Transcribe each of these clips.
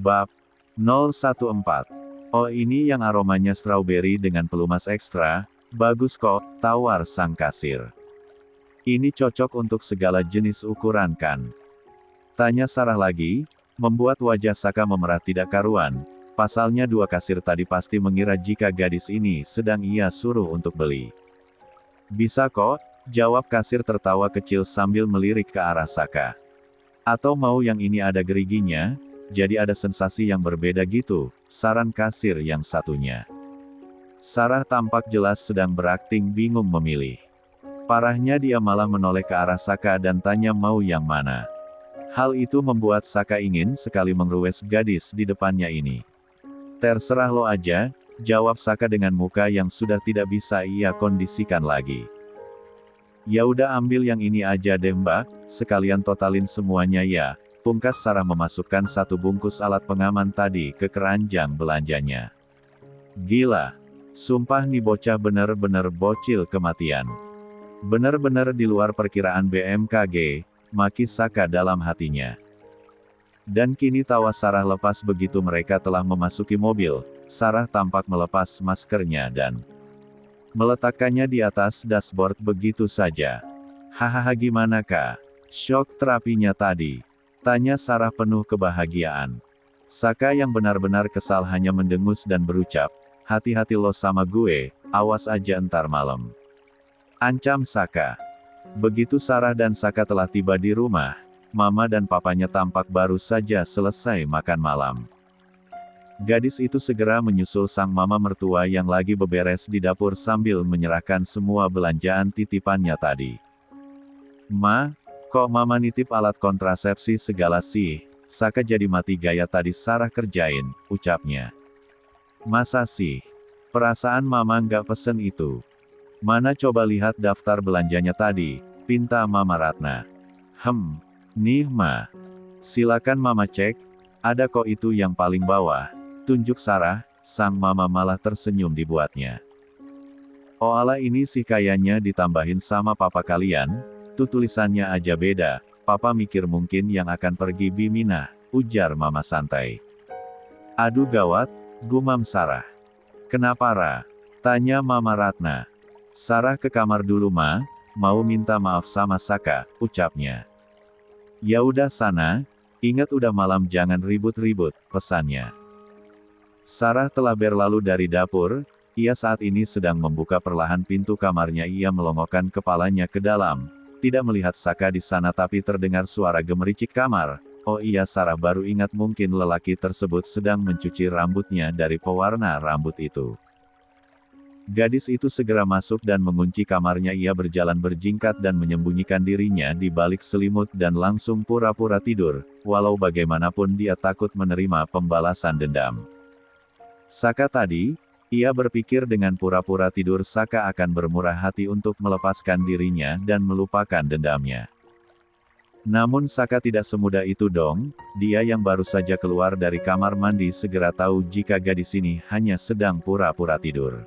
Bab 014. Oh, ini yang aromanya strawberry dengan pelumas ekstra, bagus kok, tawar sang kasir. Ini cocok untuk segala jenis ukuran kan? Tanya Sarah lagi, membuat wajah Saka memerah tidak karuan. Pasalnya dua kasir tadi pasti mengira jika gadis ini sedang ia suruh untuk beli. Bisa kok, jawab kasir tertawa kecil sambil melirik ke arah Saka. Atau mau yang ini ada geriginya? Jadi ada sensasi yang berbeda gitu, saran kasir yang satunya. Sarah tampak jelas sedang berakting bingung memilih. Parahnya dia malah menoleh ke arah Saka dan tanya mau yang mana. Hal itu membuat Saka ingin sekali mengerues gadis di depannya ini. Terserah lo aja, jawab Saka dengan muka yang sudah tidak bisa ia kondisikan lagi. Ya udah ambil yang ini aja deh mbak, sekalian totalin semuanya ya. Pungkas Sarah memasukkan satu bungkus alat pengaman tadi ke keranjang belanjanya. Gila. Sumpah nih bocah bener-bener bocil kematian. Bener-bener di luar perkiraan BMKG, maki Saka dalam hatinya. Dan kini tawa Sarah lepas begitu mereka telah memasuki mobil. Sarah tampak melepas maskernya dan meletakkannya di atas dashboard begitu saja. Hahaha gimana kak? Shock terapinya tadi? Tanya Sarah penuh kebahagiaan. Saka yang benar-benar kesal hanya mendengus dan berucap, hati-hati lo sama gue, awas aja entar malam. Ancam Saka. Begitu Sarah dan Saka telah tiba di rumah, mama dan papanya tampak baru saja selesai makan malam. Gadis itu segera menyusul sang mama mertua yang lagi beberes di dapur sambil menyerahkan semua belanjaan titipannya tadi. Ma, kok mama nitip alat kontrasepsi segala sih? Saka jadi mati gaya tadi Sarah kerjain, ucapnya. Masa sih? Perasaan mama nggak pesen itu. Mana coba lihat daftar belanjanya tadi, pinta Mama Ratna. Nih ma. Silakan mama cek, ada kok itu yang paling bawah. Tunjuk Sarah, sang mama malah tersenyum dibuatnya. Oh ala ini sih kayaknya ditambahin sama papa kalian. Tuh tulisannya aja beda, papa mikir mungkin yang akan pergi Biminah, ujar mama santai. Aduh gawat, gumam Sarah. Kenapa Ra? Tanya Mama Ratna. Sarah ke kamar dulu ma, mau minta maaf sama Saka, ucapnya. Ya udah sana, ingat udah malam jangan ribut-ribut, pesannya. Sarah telah berlalu dari dapur, ia saat ini sedang membuka perlahan pintu kamarnya ia melongokkan kepalanya ke dalam. Tidak melihat Saka di sana tapi terdengar suara gemericik kamar. Oh iya Sarah baru ingat mungkin lelaki tersebut sedang mencuci rambutnya dari pewarna rambut itu. Gadis itu segera masuk dan mengunci kamarnya ia berjalan berjingkat dan menyembunyikan dirinya di balik selimut dan langsung pura-pura tidur, walau bagaimanapun dia takut menerima pembalasan dendam. Saka tadi, ia berpikir dengan pura-pura tidur Saka akan bermurah hati untuk melepaskan dirinya dan melupakan dendamnya. Namun Saka tidak semudah itu dong, dia yang baru saja keluar dari kamar mandi segera tahu jika gadis ini hanya sedang pura-pura tidur.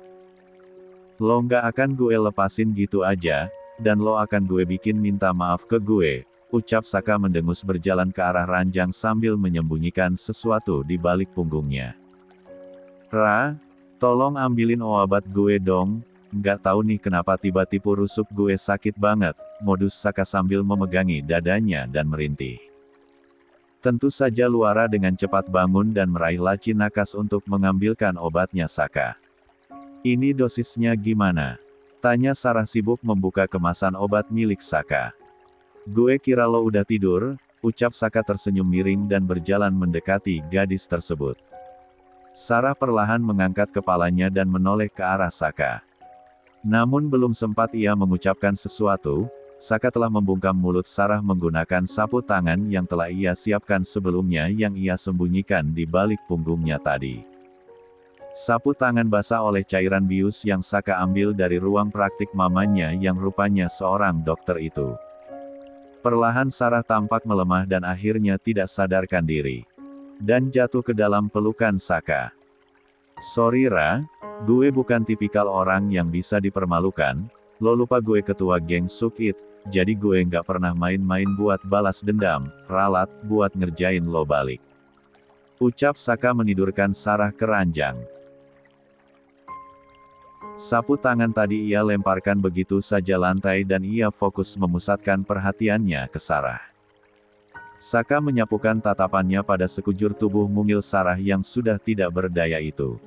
Lo nggak akan gue lepasin gitu aja, dan lo akan gue bikin minta maaf ke gue, ucap Saka mendengus berjalan ke arah ranjang sambil menyembunyikan sesuatu di balik punggungnya. Ra, tolong ambilin obat gue dong, nggak tahu nih kenapa tiba-tiba rusuk gue sakit banget, modus Saka sambil memegangi dadanya dan merintih. Tentu saja Luara dengan cepat bangun dan meraih laci nakas untuk mengambilkan obatnya Saka. Ini dosisnya gimana? Tanya Sarah sibuk membuka kemasan obat milik Saka. Gue kira lo udah tidur, ucap Saka tersenyum miring dan berjalan mendekati gadis tersebut. Sarah perlahan mengangkat kepalanya dan menoleh ke arah Saka. Namun belum sempat ia mengucapkan sesuatu, Saka telah membungkam mulut Sarah menggunakan sapu tangan yang telah ia siapkan sebelumnya yang ia sembunyikan di balik punggungnya tadi. Sapu tangan basah oleh cairan bius yang Saka ambil dari ruang praktik mamanya yang rupanya seorang dokter itu. Perlahan Sarah tampak melemah dan akhirnya tidak sadarkan diri. Dan jatuh ke dalam pelukan Saka. Sorry Ra, gue bukan tipikal orang yang bisa dipermalukan, lo lupa gue ketua geng Sukit, jadi gue nggak pernah main-main buat balas dendam, ralat, buat ngerjain lo balik. Ucap Saka menidurkan Sarah ke ranjang. Sapu tangan tadi ia lemparkan begitu saja lantai dan ia fokus memusatkan perhatiannya ke Sarah. Saka menyapukan tatapannya pada sekujur tubuh mungil Sarah yang sudah tidak berdaya itu.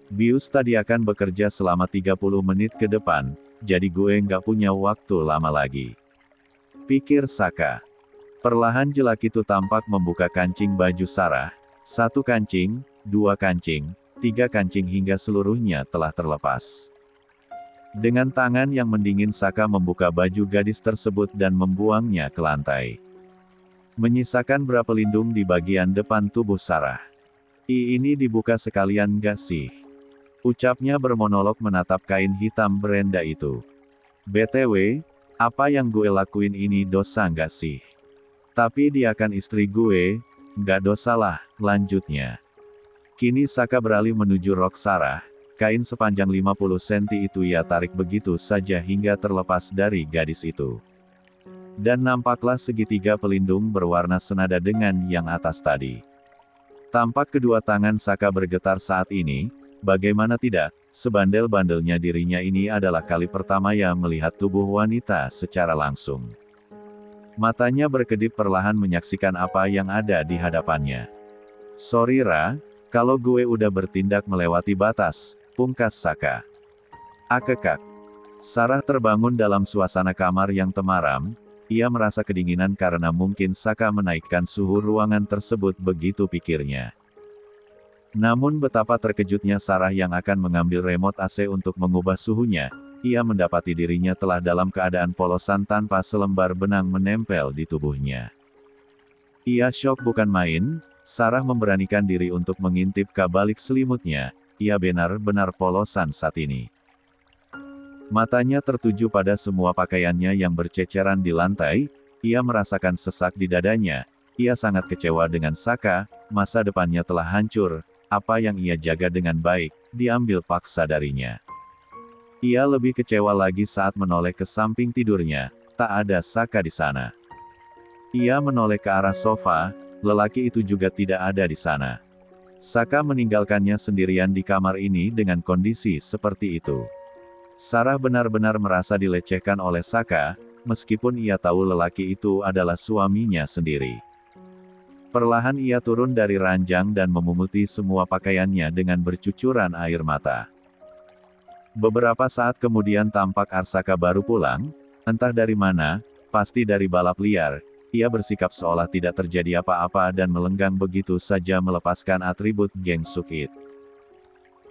Bius tadi akan bekerja selama 30 menit ke depan, jadi gue nggak punya waktu lama lagi. Pikir Saka. Perlahan jelak itu tampak membuka kancing baju Sarah. 1 kancing, 2 kancing, 3 kancing hingga seluruhnya telah terlepas. Dengan tangan yang mendingin Saka membuka baju gadis tersebut dan membuangnya ke lantai. Menyisakan berpelindung di bagian depan tubuh Sarah. Ini dibuka sekalian gak sih? Ucapnya bermonolog menatap kain hitam berenda itu. BTW, apa yang gue lakuin ini dosa gak sih? Tapi dia kan istri gue, gak dosalah, lanjutnya. Kini Saka beralih menuju rok Sarah, kain sepanjang 50 cm itu ia tarik begitu saja hingga terlepas dari gadis itu. Dan nampaklah segitiga pelindung berwarna senada dengan yang atas tadi. Tampak kedua tangan Saka bergetar saat ini, bagaimana tidak, sebandel-bandelnya dirinya ini adalah kali pertama ia melihat tubuh wanita secara langsung. Matanya berkedip perlahan menyaksikan apa yang ada di hadapannya. Sorry Ra, kalau gue udah bertindak melewati batas, pungkas Saka. Akekak. Sarah terbangun dalam suasana kamar yang temaram, ia merasa kedinginan karena mungkin Saka menaikkan suhu ruangan tersebut begitu pikirnya. Namun betapa terkejutnya Sarah yang akan mengambil remote AC untuk mengubah suhunya, ia mendapati dirinya telah dalam keadaan polosan tanpa selembar benang menempel di tubuhnya. Ia syok bukan main. Sarah memberanikan diri untuk mengintip ke balik selimutnya, ia benar-benar polosan saat ini. Matanya tertuju pada semua pakaiannya yang berceceran di lantai, ia merasakan sesak di dadanya, ia sangat kecewa dengan Saka, masa depannya telah hancur, apa yang ia jaga dengan baik, diambil paksa darinya. Ia lebih kecewa lagi saat menoleh ke samping tidurnya, tak ada Saka di sana. Ia menoleh ke arah sofa, lelaki itu juga tidak ada di sana. Saka meninggalkannya sendirian di kamar ini dengan kondisi seperti itu. Sarah benar-benar merasa dilecehkan oleh Saka, meskipun ia tahu lelaki itu adalah suaminya sendiri. Perlahan ia turun dari ranjang dan memunguti semua pakaiannya dengan bercucuran air mata. Beberapa saat kemudian tampak Arsaka baru pulang, entah dari mana, pasti dari balap liar. Ia bersikap seolah tidak terjadi apa-apa dan melenggang begitu saja melepaskan atribut geng Sukit.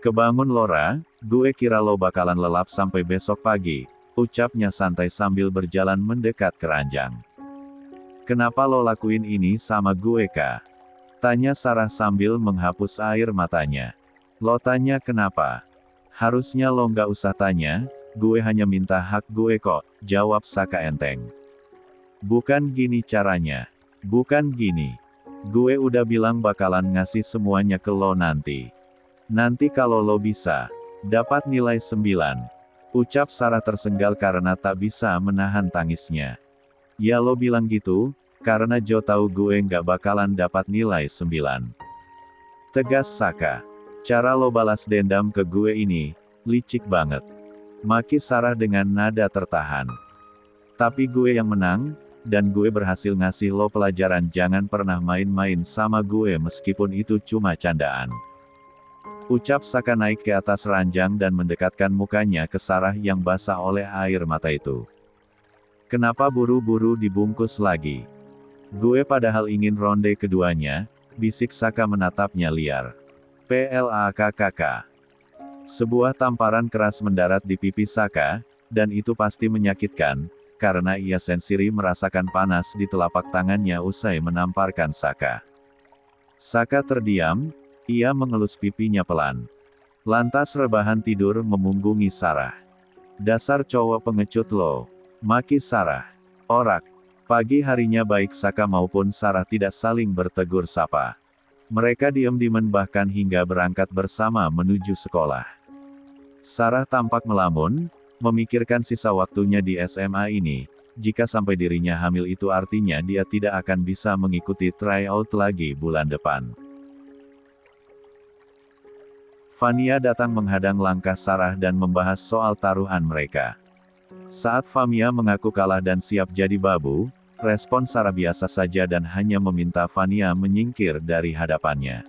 Kebangun Lora, gue kira lo bakalan lelap sampai besok pagi, ucapnya santai sambil berjalan mendekat ke ranjang. Kenapa lo lakuin ini sama gue kah? Tanya Sarah sambil menghapus air matanya. Lo tanya kenapa? Harusnya lo nggak usah tanya, gue hanya minta hak gue kok, jawab Saka enteng. Bukan gini caranya. Bukan gini. Gue udah bilang bakalan ngasih semuanya ke lo nanti. Nanti kalau lo bisa dapat nilai 9. Ucap Sarah tersenggal karena tak bisa menahan tangisnya. Ya lo bilang gitu, karena Jo tahu gue nggak bakalan dapat nilai 9. Tegas Saka. Cara lo balas dendam ke gue ini, licik banget. Maki Sarah dengan nada tertahan. Tapi gue yang menang, dan gue berhasil ngasih lo pelajaran jangan pernah main-main sama gue meskipun itu cuma candaan. Ucap Saka naik ke atas ranjang dan mendekatkan mukanya ke Sarah yang basah oleh air mata itu. Kenapa buru-buru dibungkus lagi? Gue padahal ingin ronde keduanya, bisik Saka menatapnya liar. PLAKKK. Sebuah tamparan keras mendarat di pipi Saka, dan itu pasti menyakitkan, karena ia sendiri merasakan panas di telapak tangannya usai menamparkan Saka. Saka terdiam, ia mengelus pipinya pelan. Lantas rebahan tidur memunggungi Sarah. Dasar cowok pengecut lo, maki Sarah. Orak. Pagi harinya baik Saka maupun Sarah tidak saling bertegur sapa. Mereka diam-diam bahkan hingga berangkat bersama menuju sekolah. Sarah tampak melamun, memikirkan sisa waktunya di SMA ini, jika sampai dirinya hamil itu artinya dia tidak akan bisa mengikuti tryout lagi bulan depan. Fania datang menghadang langkah Sarah dan membahas soal taruhan mereka. Saat Fania mengaku kalah dan siap jadi babu, respon Sarah biasa saja dan hanya meminta Fania menyingkir dari hadapannya.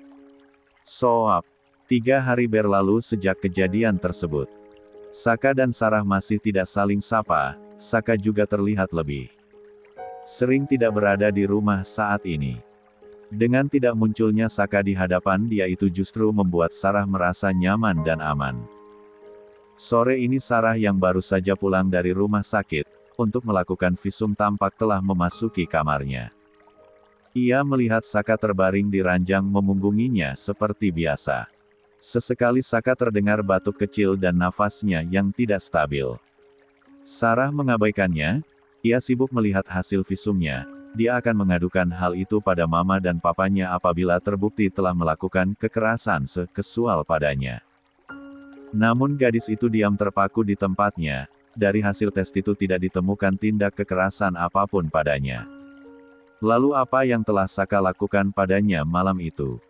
Soap. 3 hari berlalu sejak kejadian tersebut. Saka dan Sarah masih tidak saling sapa, Saka juga terlihat lebih sering tidak berada di rumah saat ini. Dengan tidak munculnya Saka di hadapan dia itu justru membuat Sarah merasa nyaman dan aman. Sore ini Sarah yang baru saja pulang dari rumah sakit, untuk melakukan visum tampak telah memasuki kamarnya. Ia melihat Saka terbaring di ranjang memunggunginya seperti biasa. Sesekali Saka terdengar batuk kecil dan nafasnya yang tidak stabil. Sarah mengabaikannya, ia sibuk melihat hasil visumnya. Dia akan mengadukan hal itu pada mama dan papanya apabila terbukti telah melakukan kekerasan seksual padanya. Namun gadis itu diam terpaku di tempatnya, dari hasil tes itu tidak ditemukan tindak kekerasan apapun padanya. Lalu apa yang telah Saka lakukan padanya malam itu?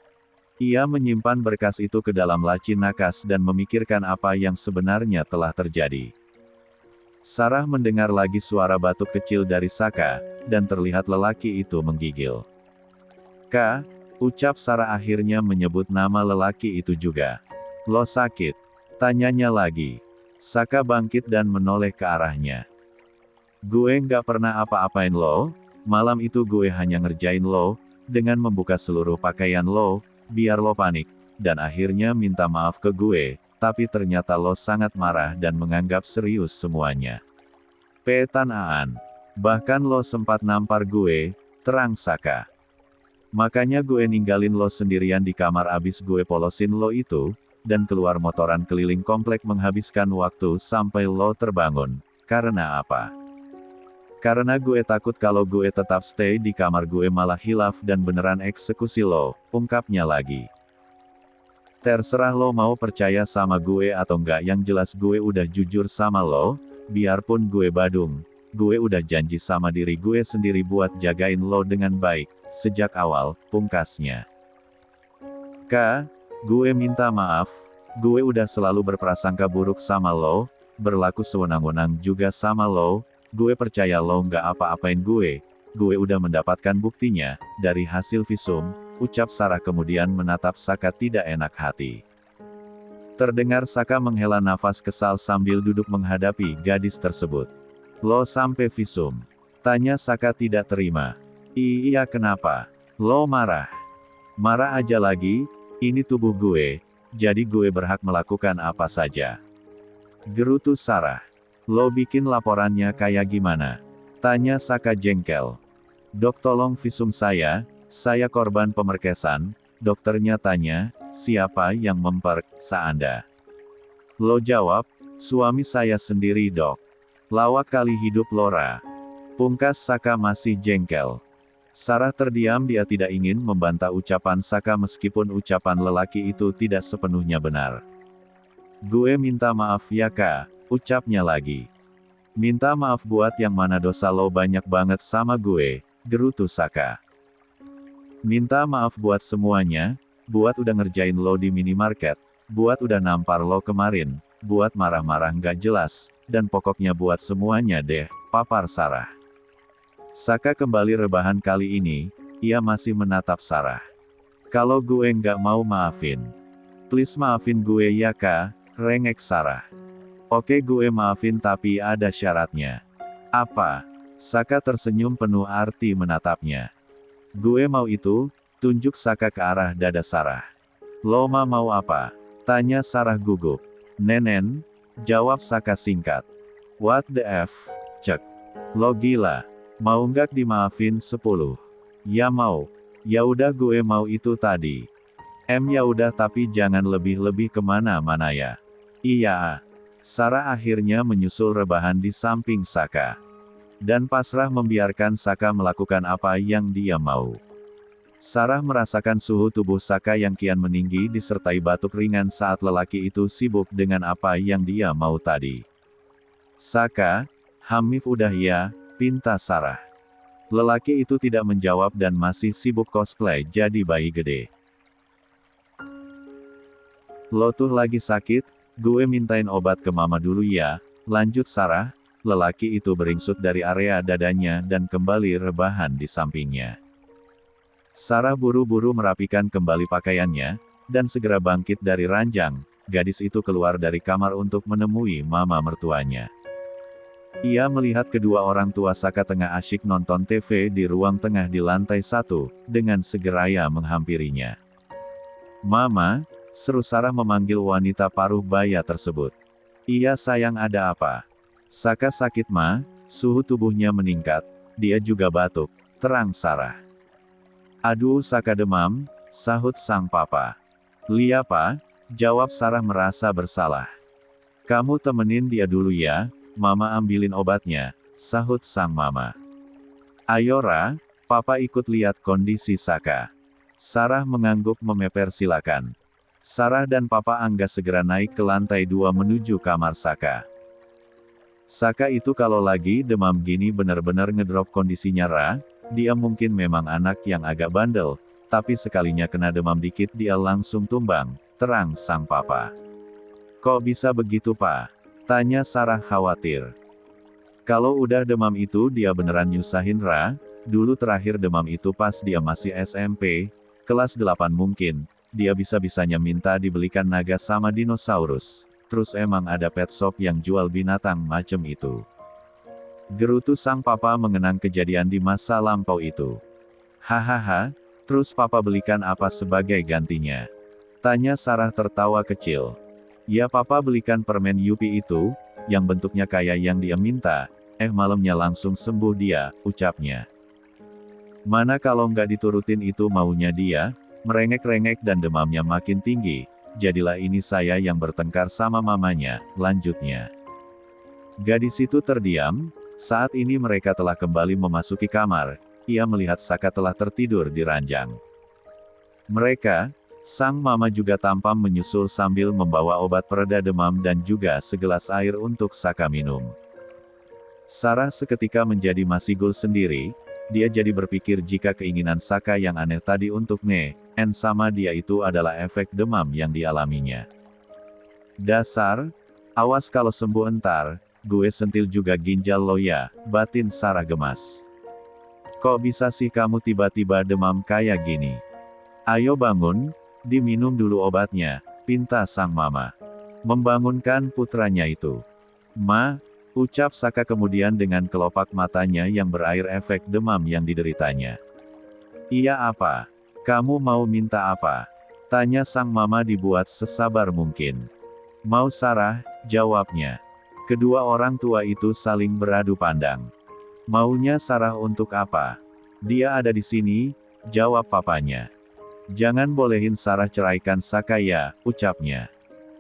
Ia menyimpan berkas itu ke dalam laci nakas dan memikirkan apa yang sebenarnya telah terjadi. Sarah mendengar lagi suara batuk kecil dari Saka, dan terlihat lelaki itu menggigil. "Kak," ucap Sarah akhirnya menyebut nama lelaki itu juga. "Lo sakit?" tanyanya lagi. Saka bangkit dan menoleh ke arahnya. "Gue nggak pernah apa-apain lo, malam itu gue hanya ngerjain lo, dengan membuka seluruh pakaian lo, biar lo panik, dan akhirnya minta maaf ke gue, tapi ternyata lo sangat marah dan menganggap serius semuanya. Petanaan. Bahkan lo sempat nampar gue," terang Saka. "Makanya gue ninggalin lo sendirian di kamar abis gue polosin lo itu, dan keluar motoran keliling komplek menghabiskan waktu sampai lo terbangun. Karena apa? Karena gue takut kalau gue tetap stay di kamar gue malah hilaf dan beneran eksekusi lo," ungkapnya lagi. "Terserah lo mau percaya sama gue atau enggak, yang jelas gue udah jujur sama lo, biarpun gue badung, gue udah janji sama diri gue sendiri buat jagain lo dengan baik, sejak awal," pungkasnya. "Kak, gue minta maaf, gue udah selalu berprasangka buruk sama lo, berlaku sewenang-wenang juga sama lo, gue percaya lo nggak apa-apain gue udah mendapatkan buktinya, dari hasil visum," ucap Sarah kemudian menatap Saka tidak enak hati. Terdengar Saka menghela nafas kesal sambil duduk menghadapi gadis tersebut. "Lo sampai visum?" tanya Saka tidak terima. "Iya kenapa? Lo marah?" "Marah aja lagi, ini tubuh gue, jadi gue berhak melakukan apa saja," gerutu Sarah. "Lo bikin laporannya kayak gimana?" tanya Saka jengkel. "Dok tolong visum saya korban pemerkosaan," dokternya tanya, "siapa yang memperkosa Anda?" "Lo jawab, suami saya sendiri dok." "Lawak kali hidup Lora," pungkas Saka masih jengkel. Sarah terdiam, dia tidak ingin membantah ucapan Saka meskipun ucapan lelaki itu tidak sepenuhnya benar. "Gue minta maaf ya Kak," ucapnya lagi. "Minta maaf buat yang mana, dosa lo banyak banget sama gue," gerutu Saka. "Minta maaf buat semuanya, buat udah ngerjain lo di minimarket, buat udah nampar lo kemarin, buat marah-marah nggak jelas, dan pokoknya buat semuanya deh," papar Sarah. Saka kembali rebahan. Kali ini, ia masih menatap Sarah. "Kalau gue nggak mau maafin, please maafin gue ya Kak," rengek Sarah. "Oke gue maafin tapi ada syaratnya." "Apa?" Saka tersenyum penuh arti menatapnya. "Gue mau itu," tunjuk Saka ke arah dada Sarah. "Lo mau apa?" tanya Sarah gugup. "Nenen," jawab Saka singkat. "What the F, cek. Lo gila. Mau nggak dimaafin 10? "Ya mau." "Ya udah gue mau itu tadi." Ya udah tapi jangan lebih-lebih kemana-mana ya." "Iya." Sarah akhirnya menyusul rebahan di samping Saka. Dan pasrah membiarkan Saka melakukan apa yang dia mau. Sarah merasakan suhu tubuh Saka yang kian meninggi disertai batuk ringan saat lelaki itu sibuk dengan apa yang dia mau tadi. "Saka, Hamif udah ya?" pinta Sarah. Lelaki itu tidak menjawab dan masih sibuk cosplay jadi bayi gede. Lo tuh lagi sakit, gue mintain obat ke mama dulu ya, lanjut Sarah. Lelaki itu beringsut dari area dadanya dan kembali rebahan di sampingnya. Sarah buru-buru merapikan kembali pakaiannya, dan segera bangkit dari ranjang. Gadis itu keluar dari kamar untuk menemui mama mertuanya. Ia melihat kedua orang tua Saka tengah asyik nonton TV di ruang tengah di lantai 1, dengan segera menghampirinya. "Mama," seru Sarah memanggil wanita paruh baya tersebut. "Iya sayang, ada apa?" "Saka sakit ma, suhu tubuhnya meningkat, dia juga batuk," terang Sarah. "Aduh Saka demam," sahut sang papa. "Lia pa," jawab Sarah merasa bersalah. "Kamu temenin dia dulu ya, mama ambilin obatnya," sahut sang mama. "Ayo Ra, papa ikut lihat kondisi Saka." Sarah mengangguk mempersilahkan. Sarah dan papa Angga segera naik ke lantai 2 menuju kamar Saka. Saka itu kalau lagi demam gini benar-benar ngedrop kondisinya Ra, dia mungkin memang anak yang agak bandel, tapi sekalinya kena demam dikit dia langsung tumbang, terang sang papa. "Kok bisa begitu Pak?" tanya Sarah khawatir. "Kalau udah demam itu dia beneran nyusahin Ra, dulu terakhir demam itu pas dia masih SMP, kelas 8 mungkin, dia bisa-bisanya minta dibelikan naga sama dinosaurus. Terus emang ada pet shop yang jual binatang macem itu." Gerutu sang papa mengenang kejadian di masa lampau itu. "Hahaha, terus papa belikan apa sebagai gantinya?" tanya Sarah tertawa kecil. "Ya papa belikan permen Yupi itu, yang bentuknya kayak yang dia minta, malamnya langsung sembuh dia," ucapnya. Mana kalau nggak diturutin itu maunya dia, merengek-rengek dan demamnya makin tinggi. "Jadilah ini saya yang bertengkar sama mamanya," lanjutnya. Gadis itu terdiam. Saat ini mereka telah kembali memasuki kamar. Ia melihat Saka telah tertidur di ranjang. Mereka, sang mama juga tampak menyusul sambil membawa obat pereda demam dan juga segelas air untuk Saka minum. Sarah seketika menjadi masigul sendiri. Dia jadi berpikir jika keinginan Saka yang aneh tadi untuk sama dia itu adalah efek demam yang dialaminya. "Dasar, awas kalau sembuh entar, gue sentil juga ginjal lo ya," batin Sarah gemas. "Kok bisa sih kamu tiba-tiba demam kayak gini? Ayo bangun, diminum dulu obatnya," pinta sang mama. Membangunkan putranya itu. "Ma," ucap Saka kemudian dengan kelopak matanya yang berair efek demam yang dideritanya. "Iya apa? Kamu mau minta apa?" tanya sang mama dibuat sesabar mungkin. "Mau Sarah," jawabnya. Kedua orang tua itu saling beradu pandang. "Maunya Sarah untuk apa?" "Dia ada di sini," jawab papanya. "Jangan bolehin Sarah ceraikan Saka ya," ucapnya.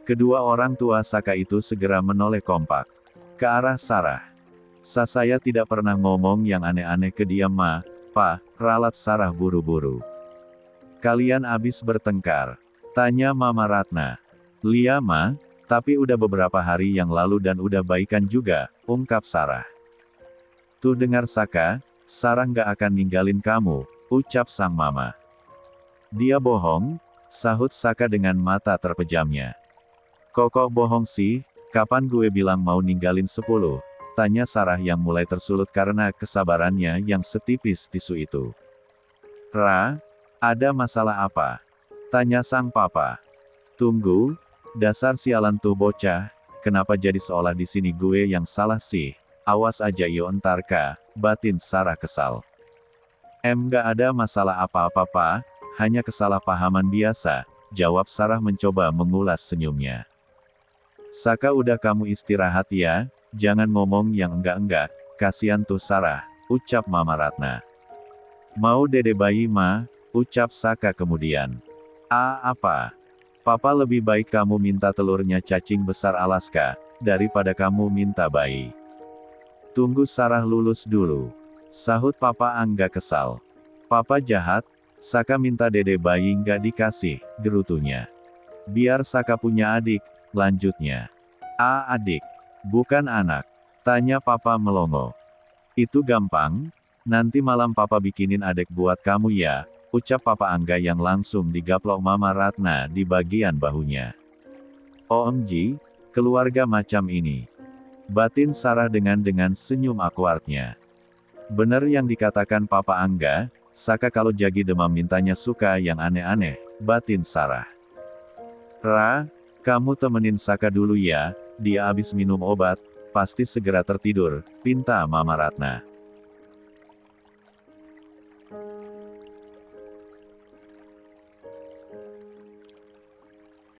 Kedua orang tua Saka itu segera menoleh kompak ke arah Sarah. Saya tidak pernah ngomong yang aneh-aneh ke dia ma, pa," ralat Sarah buru-buru. "Kalian abis bertengkar?" tanya Mama Ratna. "Lia ma, tapi udah beberapa hari yang lalu dan udah baikan juga," ungkap Sarah. "Tuh dengar Saka, Sarah nggak akan ninggalin kamu," ucap sang mama. "Dia bohong," sahut Saka dengan mata terpejamnya. "Kok bohong sih? Kapan gue bilang mau ninggalin 10? Tanya Sarah yang mulai tersulut karena kesabarannya yang setipis tisu itu. "Ra, ada masalah apa?" tanya sang papa. "Tunggu, dasar sialan tuh bocah, kenapa jadi seolah di sini gue yang salah sih? Awas aja yo entar ka," batin Sarah kesal. Nggak ada masalah apa-apa pa, hanya kesalahpahaman biasa," jawab Sarah mencoba mengulas senyumnya. "Saka udah kamu istirahat ya, jangan ngomong yang enggak-enggak, kasihan tuh Sarah," ucap Mama Ratna. "Mau dede bayi ma," ucap Saka kemudian. Apa? Papa lebih baik kamu minta telurnya cacing besar Alaska, daripada kamu minta bayi." "Tunggu Sarah lulus dulu," sahut Papa Angga kesal. "Papa jahat, Saka minta dede bayi nggak dikasih," gerutunya. "Biar Saka punya adik," lanjutnya. Adik? Bukan anak?" tanya Papa melongo. "Itu gampang, nanti malam Papa bikinin adik buat kamu ya," ucap Papa Angga yang langsung digaplok Mama Ratna di bagian bahunya. OMG, keluarga macam ini. Batin Sarah dengan senyum awkwardnya. Bener yang dikatakan Papa Angga, Saka kalau Jagi demam mintanya suka yang aneh-aneh, batin Sarah. Ra, kamu temenin Saka dulu ya, dia abis minum obat, pasti segera tertidur, pinta Mama Ratna.